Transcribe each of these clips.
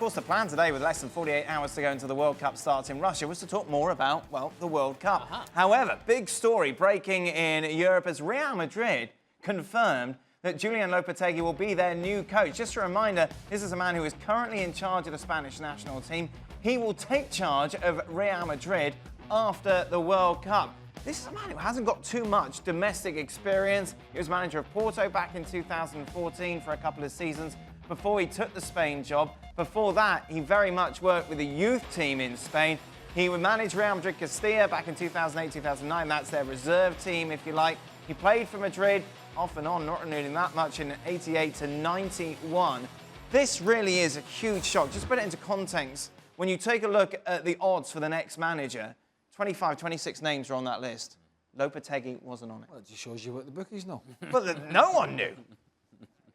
course, the plan today, with less than 48 hours to go until the World Cup starts in Russia, was to talk more about, well, the World Cup. However, big story breaking in Europe as Real Madrid confirmed that Julen Lopetegui will be their new coach. Just a reminder, this is a man who is currently in charge of the Spanish national team. He will take charge of Real Madrid after the World Cup. This is a man who hasn't got too much domestic experience. He was manager of Porto back in 2014 for a couple of seasons before he took the Spain job. Before that, he very much worked with the youth team in Spain. He would manage Real Madrid Castilla back in 2008-2009. That's their reserve team, if you like. He played for Madrid off and on, not renewing that much in 88 to 91. This really is a huge shock. Just put it into context. When you take a look at the odds for the next manager, 25, 26 names are on that list. Lopetegui wasn't on it. Well, it just shows you what the bookies know. But no one knew.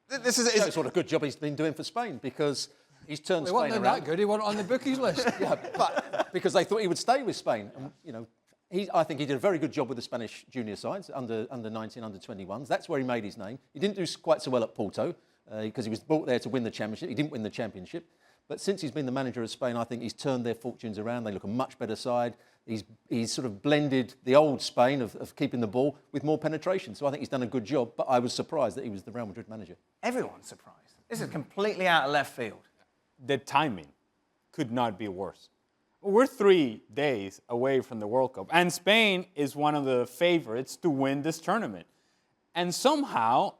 This is what a good job he's been doing for Spain, because he's turned Spain around. He wasn't that good. He wasn't on the bookies list. Yeah, but because they thought he would stay with Spain. And, I think he did a very good job with the Spanish junior sides, under 19, under 21s. That's where he made his name. He didn't do quite so well at Porto because he was brought there to win the championship. He didn't win the championship. But since he's been the manager of Spain, I think he's turned their fortunes around. They look a much better side. He's sort of blended the old Spain of keeping the ball with more penetration. So I think he's done a good job, but I was surprised that he was the Real Madrid manager. Everyone's surprised. This is completely out of left field. The timing could not be worse. We're 3 days away from the World Cup, and Spain is one of the favorites to win this tournament. And somehow,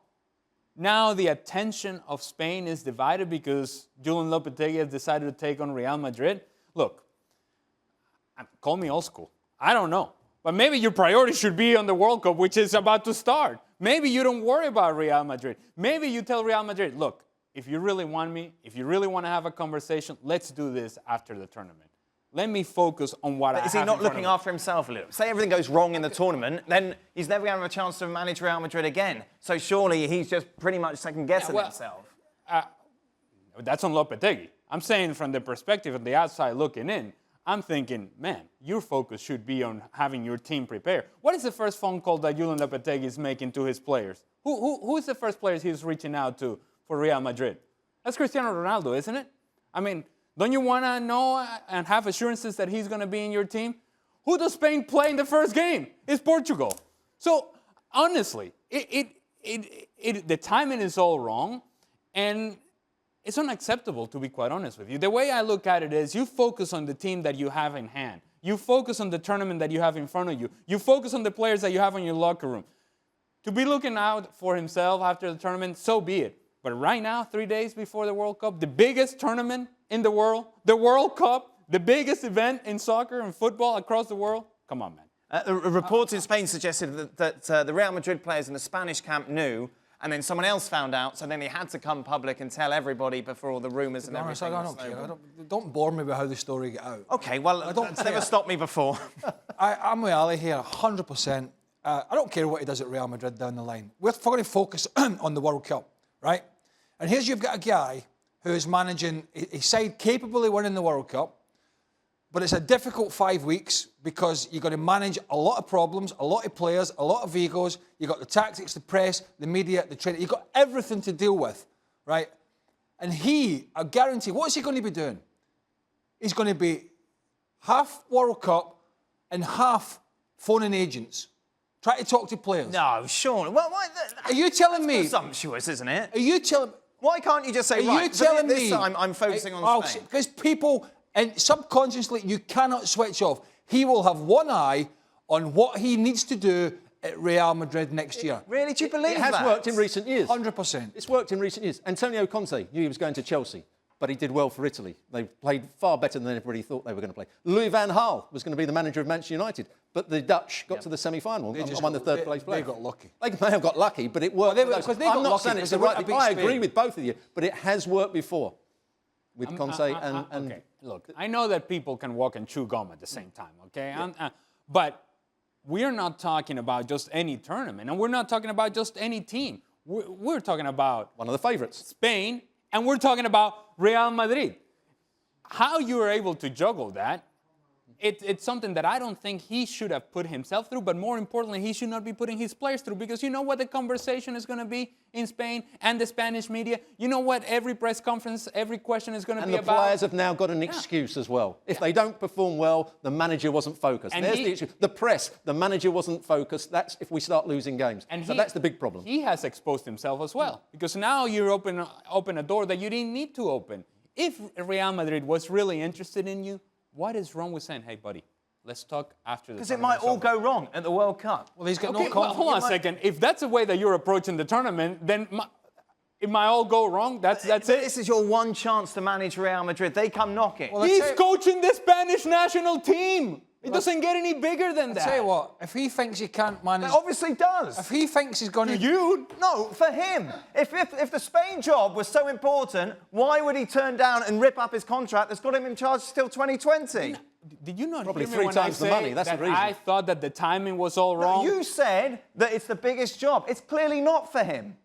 now the attention of Spain is divided because Julen Lopetegui has decided to take on Real Madrid. Look, call me old school. I don't know. But maybe your priority should be on the World Cup, which is about to start. Maybe you don't worry about Real Madrid. Maybe you tell Real Madrid, look, if you really want me, if you really want to have a conversation, let's do this after the tournament. Let me focus on what I have. Is he not looking after himself a little? Say everything goes wrong in the tournament, then he's never going to have a chance to manage Real Madrid again. So surely he's just pretty much second-guessing himself. That's on Lopetegui. I'm saying from the perspective of the outside looking in, I'm thinking, man, your focus should be on having your team prepare. What is the first phone call that Julen Lopetegui is making to his players? Who is the first players he's reaching out to for Real Madrid? That's Cristiano Ronaldo, isn't it? I mean, don't you want to know and have assurances that he's going to be in your team? Who does Spain play in the first game? It's Portugal. So, honestly, the timing is all wrong, and it's unacceptable, to be quite honest with you. The way I look at it is you focus on the team that you have in hand. You focus on the tournament that you have in front of you. You focus on the players that you have in your locker room. To be looking out for himself after the tournament, so be it. But right now, 3 days before the World Cup, the biggest tournament in the World Cup, the biggest event in soccer and football across the world, come on, man. Reports in Spain suggested that the Real Madrid players in the Spanish camp knew, and then someone else found out, so then he had to come public and tell everybody before all the rumours and everything. I don't care. Don't bore me with how the story got out. OK, well, that's never stopped me before. I'm with Ali here, 100%. I don't care what he does at Real Madrid down the line. We're going to focus on the World Cup, right? And here's you've got a guy who is managing a side capable of winning the World Cup, but it's a difficult 5 weeks because you've got to manage a lot of problems, a lot of players, a lot of egos. You've got the tactics, the press, the media, the training. You've got everything to deal with, right? And I guarantee, what's he going to be doing? He's going to be half World Cup and half phoning agents, trying to talk to players. No, Sean. Well, are you telling me? Presumptuous, isn't it? Are you telling me? Why can't you just say, right, you telling this me, time I'm focusing on Spain? Because people, and subconsciously, you cannot switch off. He will have one eye on what he needs to do at Real Madrid next year. Really? Do you believe that? It has worked in recent years. 100%. It's worked in recent years. Antonio Conte knew he was going to Chelsea, but he did well for Italy. They played far better than everybody thought they were going to play. Louis van Gaal was going to be the manager of Manchester United, but the Dutch got to the semi-final and won the third place player. They got lucky. They may have got lucky, but it worked. I'm not saying it's the right thing. I agree with both of you, but it has worked before with Conte and... Okay, look, I know that people can walk and chew gum at the same time, okay? Yeah. But we're not talking about just any tournament, and we're not talking about just any team. We're talking about... one of the favourites. Spain, and we're talking about Real Madrid. How you are able to juggle that it's something that I don't think he should have put himself through, but more importantly, he should not be putting his players through, because you know what the conversation is going to be in Spain and the Spanish media? You know what every press conference, every question is going to be about? And the players have now got an excuse as well. If they don't perform well, the manager wasn't focused. And There's the issue. The press, the manager wasn't focused. That's if we start losing games. And so that's the big problem. He has exposed himself as well, because now you're open a door that you didn't need to open. If Real Madrid was really interested in you, what is wrong with saying, hey, buddy, let's talk after the tournament? Because it might all go wrong at the World Cup. Well, he's got no Well, confidence. hold on a second. If that's the way that you're approaching the tournament, then it might all go wrong. That's it. This is your one chance to manage Real Madrid. They come knocking. Well, He's coaching the Spanish national team. It doesn't get any bigger than that. I'll tell you what, if he thinks he can't manage... It obviously does. If he thinks he's going to... You? No, for him. If the Spain job was so important, why would he turn down and rip up his contract that's got him in charge till 2020? Did you not Probably hear me three when times I the say money, that's the that reason. I thought that the timing was all wrong? You said that it's the biggest job. It's clearly not for him.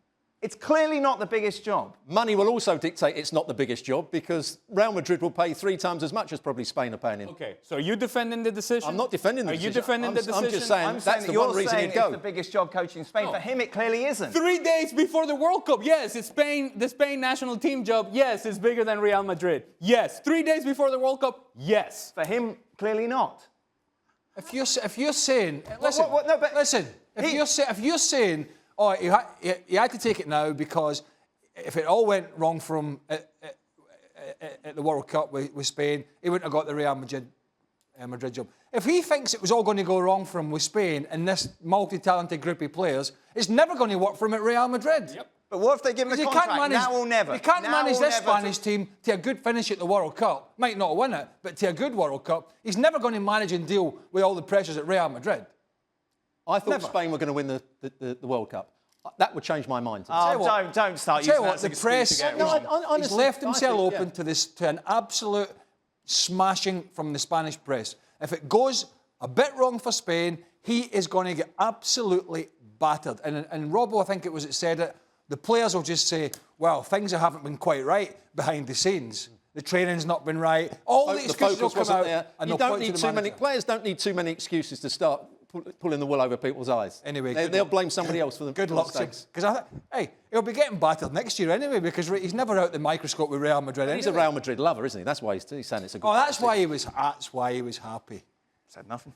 It's clearly not the biggest job. Money will also dictate it's not the biggest job, because Real Madrid will pay 3 times as much as probably Spain are paying him. Okay, so are you defending the decision? I'm not defending the decision. Are you defending the decision? I'm just saying that's the one reason he'd it's go. the biggest job coaching Spain. No. For him, it clearly isn't. 3 days before the World Cup, yes, it's Spain, the Spain national team job, yes, it's bigger than Real Madrid. Yes. 3 days before the World Cup, yes. For him, clearly not. If you're saying... Listen, no, but listen, if you're saying, oh, you had to take it now because if it all went wrong from at the World Cup with Spain, he wouldn't have got the Real Madrid job. If he thinks it was all going to go wrong for him with Spain and this multi-talented group of players, it's never going to work for him at Real Madrid. Yep. But what if they give him a contract? Now or never. You can't Now manage or this never Spanish team to a good finish at the World Cup. Might not win it, but to a good World Cup. He's never going to manage and deal with all the pressures at Real Madrid. I thought Spain were going to win the World Cup. That would change my mind. Oh, don't start using that as an the excuse press, to get it No, wrong. he's left himself open to an absolute smashing from the Spanish press. If it goes a bit wrong for Spain, he is going to get absolutely battered. And Robbo, I think it was that said it, the players will just say, well, things haven't been quite right behind the scenes. The training's not been right. All the excuses will come out. There. And You they'll don't point to need the too many. manager. Players don't need too many excuses to start pulling the wool over people's eyes. Anyway, they'll blame somebody else for the Good luck, mistakes. because hey, he'll be getting battered next year anyway because he's never out the microscope with Real Madrid. He's a anyway. Real Madrid lover, isn't he? That's why he's saying it's a good. Oh, that's why he was happy. Said nothing.